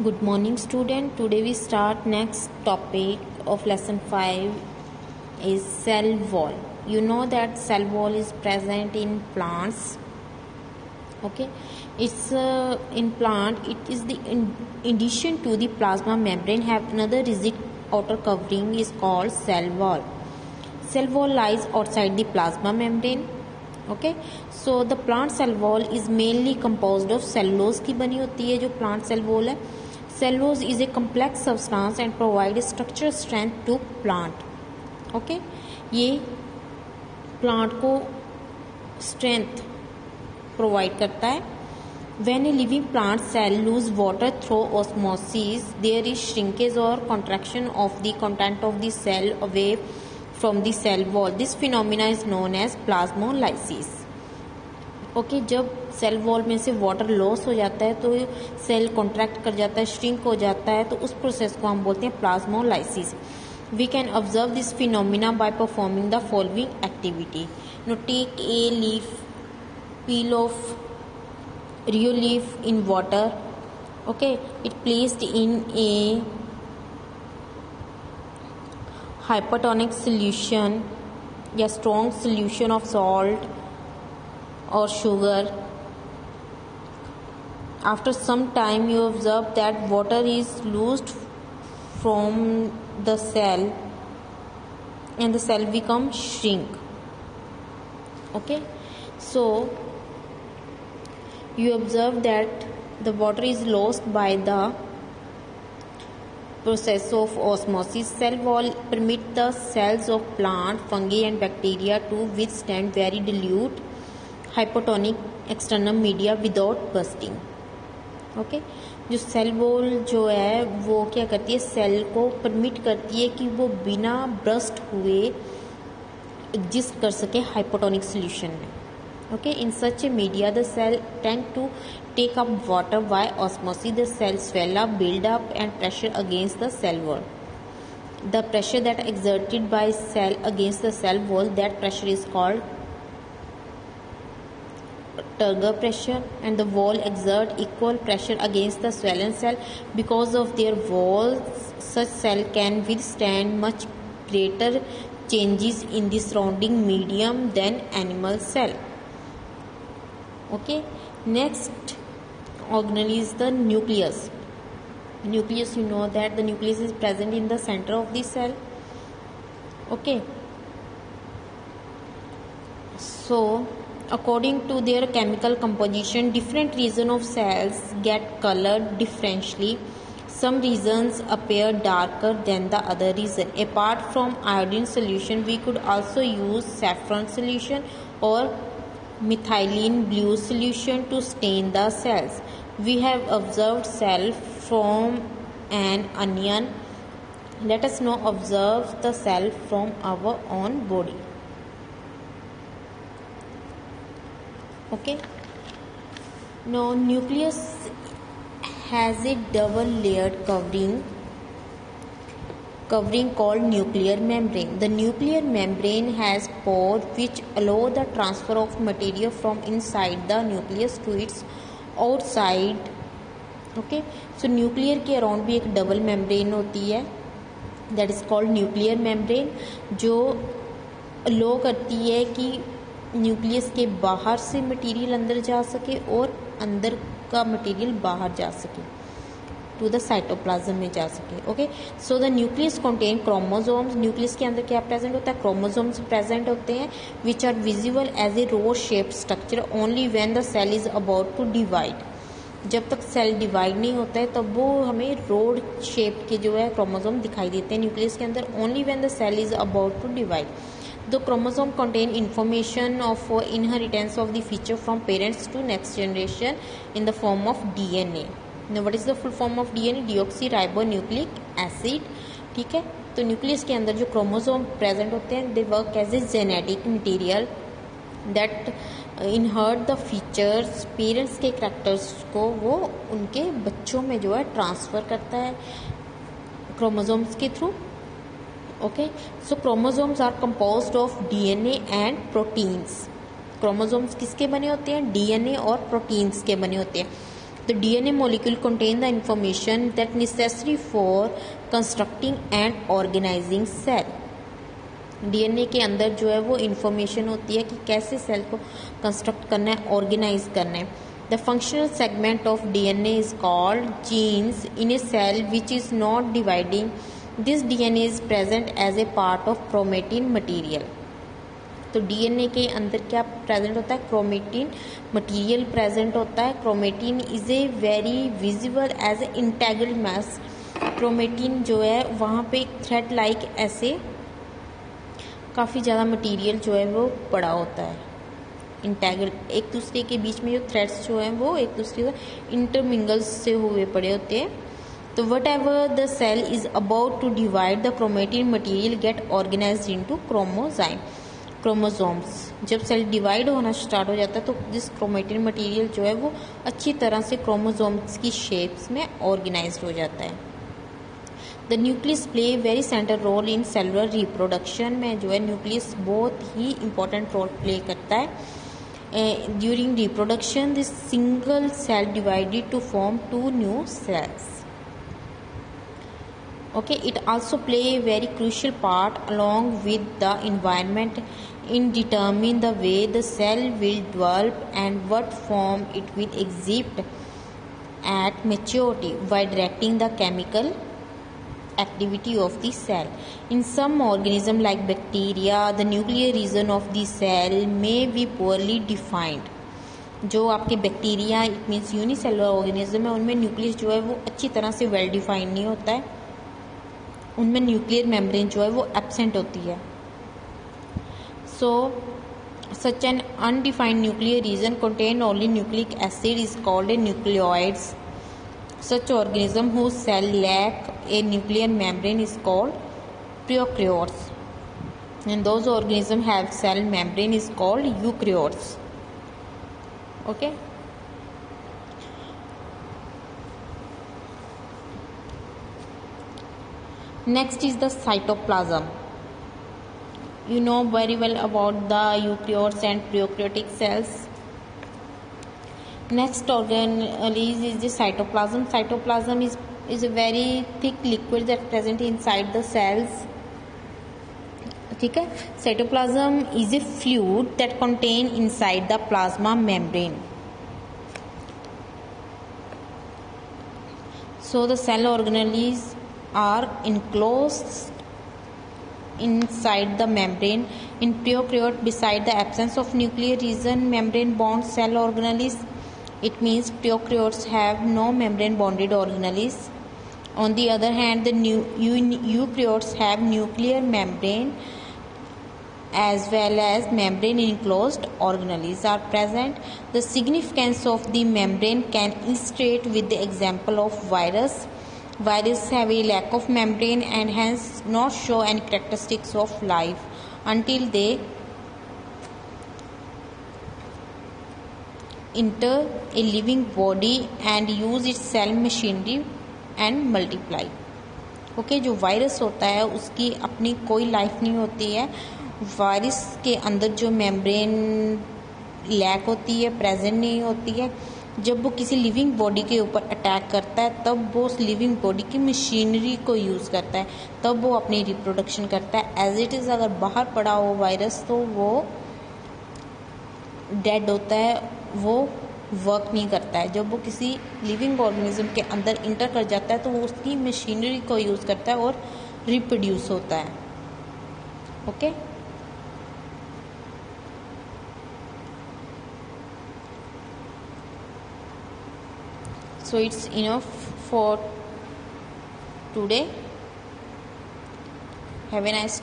Good morning student. Today we start next topic of lesson 5 is cell wall. You know that cell wall is present in plants. Okay, it's in plant it is the in addition to the plasma membrane have another rigid outer covering is called cell wall. Cell wall lies outside the plasma membrane. Okay, so the plant cell wall is mainly composed of cellulose की बनी होती है जो plant cell wall है. Cellulose is a complex substance and provides structural strength to plant. Okay, ये plant को strength provide करता है. When a living plant cell lose water through osmosis, there is shrinkage or contraction of the content of the cell away from the cell wall. This phenomena is known as plasmolysis. Okay जब cell wall में से water loss हो जाता है तो cell contract कर जाता है, श्रिंक हो जाता है, तो उस प्रोसेस को हम बोलते हैं plasmolysis. We can observe this phenomena by performing the following activity. No take a leaf, peel off rio leaf in water. Okay, it placed in a hypertonic solution, a strong solution of salt or sugar. After some time you observe that water is loosed from the cell and the cell becomes shrink. Okay, so you observe that the water is lost by the process of osmosis. Cell wall permit the cells of plant, fungi and bacteria to withstand very dilute hypotonic external media without bursting. Okay जो cell wall जो है वो क्या करती है, cell को permit करती है कि वो बिना ब्रस्ट हुए एग्जिस्ट कर सके हाइपोटोनिक सोल्यूशन में. Okay, in such a media the cell tend to take up water by osmosis. The cell swell up, build up and pressure against the cell wall. The pressure that exerted by cell against the cell wall, that pressure is called turgor pressure, and the wall exert equal pressure against the swollen cell. Because of their walls, such cell can withstand much greater changes in the surrounding medium than animal cell. Okay, next organelle is the nucleus. Nucleus, you know that the nucleus is present in the center of the cell. Okay, so according to their chemical composition, different regions of cells get colored differently. Some regions appear darker than the other region. Apart from iodine solution, we could also use saffron solution or methylene blue solution to stain the cells. We have observed cell from an onion. Let us now observe the cell from our own body. Okay, now nucleus has a double layered covering called nuclear membrane. The nuclear membrane has pores which allow the transfer of material from inside the nucleus to its outside. Okay, so nuclear के around भी एक double membrane होती है, that is called nuclear membrane, जो अलो करती है कि nucleus के बाहर से मटेरियल अंदर जा सके और अंदर का मटेरियल बाहर जा सके, टू द साइटोप्लाज्म में जा सके. Okay, so the nucleus contain chromosomes. Nucleus के अंदर क्या प्रेजेंट होता है, क्रोमोसोम्स प्रेजेंट होते हैं, which are visible as a rod shape structure only when the cell is about to divide. जब तक सेल डिवाइड नहीं होता है तब वो हमें रोड शेप के जो है क्रोमोसोम दिखाई देते हैं न्यूक्लियस के अंदर, only when the cell is about to divide. The chromosome contain information of inheritance of the feature from parents to next generation in the form of DNA. Now what is the full form of DNA? Deoxyribonucleic acid. ठीक है, तो nucleus के अंदर जो chromosome present होते हैं, they work as a genetic material that inherit the features. Parents के characters को वो उनके बच्चों में जो है ट्रांसफर करता है क्रोमोसोम्स के through. Okay, so chromosomes are composed of DNA and proteins. Chromosomes किसके बने होते हैं, DNA और proteins के बने होते हैं. The DNA molecule contain the information that necessary for constructing and organizing cell. DNA के अंदर जो है वो इंफॉर्मेशन होती है कि कैसे सेल को कंस्ट्रक्ट करना है, ऑर्गेनाइज करना है. The functional segment of DNA is called genes in a cell which is not dividing. This DNA is present as a part of chromatin material. तो डीएनए के अंदर क्या प्रेजेंट होता है? क्रोमेटिन मटीरियल प्रेजेंट होता है. Chromatin is a very visible as a integral mass. Chromatin जो है वहाँ पे एक थ्रेड लाइक ऐसे काफ़ी ज़्यादा मटेरियल जो है वो पड़ा होता है. इंटेग्रल एक दूसरे के बीच में जो थ्रेड्स जो हैं वो एक दूसरे से इंटरमिंगल्स से हुए पड़े होते हैं. तो whatever the cell is about to divide the chromatin material get organized into chromosomes. जब सेल डिवाइड होना स्टार्ट हो जाता है तो दिस क्रोमेटिन मटीरियल जो है वो अच्छी तरह से क्रोमोसोम्स की शेप्स में ऑर्गेनाइज्ड हो जाता है. The nucleus play very centre role in cellular reproduction. में जो है न्यूक्लियस बहुत ही इंपॉर्टेंट रोल प्ले करता है. During reproduction this single cell divided to form 2 new cells. Okay, it also play a very crucial part along with the environment in determining the way the cell will develop and what form it will exhibit at maturity by directing the chemical activity of the cell. In some organism like bacteria, the nuclear region of the cell may be poorly defined. जो आपके bacteria it means unicellular organism है उनमें nucleus जो है वो अच्छी तरह से वेल डिफाइंड नहीं होता है. उनमें न्यूक्लियर मेम्ब्रेन जो है वो एब्सेंट होती है. So such an undefined nuclear region contain only nucleic acid is called a nucleoids. Such organism whose cell lack a nuclear membrane is called prokaryotes, and those organisms have cell membrane is called eukaryotes. Okay. Next is the cytoplasm. You know very well about the eukaryotes and prokaryotic cells. Next organelle is the cytoplasm. Cytoplasm is a very thick liquid that present inside the cells. ठीक है. Cytoplasm is a fluid that contain inside the plasma membrane. So the cell organelles are enclosed inside the membrane. In prokaryote, beside the absence of nuclear region, membrane bound cell organelles. It means prokaryotes have no membrane bonded organelles. On the other hand, the eukaryotes have nuclear membrane as well as membrane enclosed organelles are present. The significance of the membrane can illustrate with the example of virus. Viruses have a lack of membrane and hence not show any characteristics of life until they enter a living body and use its cell machinery and multiply. Okay, जो virus होता है उसकी अपनी कोई life नहीं होती है. Virus के अंदर जो मेम्ब्रेन लैक होती है, प्रेजेंट नहीं होती है. जब वो किसी लिविंग बॉडी के ऊपर अटैक करता है तब वो उस लिविंग बॉडी की मशीनरी को यूज़ करता है, तब वो अपनी रिप्रोडक्शन करता है. एज इट इज़ अगर बाहर पड़ा हो वायरस तो वो डेड होता है, वो वर्क नहीं करता है. जब वो किसी लिविंग ऑर्गेनिज्म के अंदर इंटर कर जाता है तो वो उसकी मशीनरी को यूज़ करता है और रिप्रोड्यूस होता है. Okay. So it's enough for today. Have a nice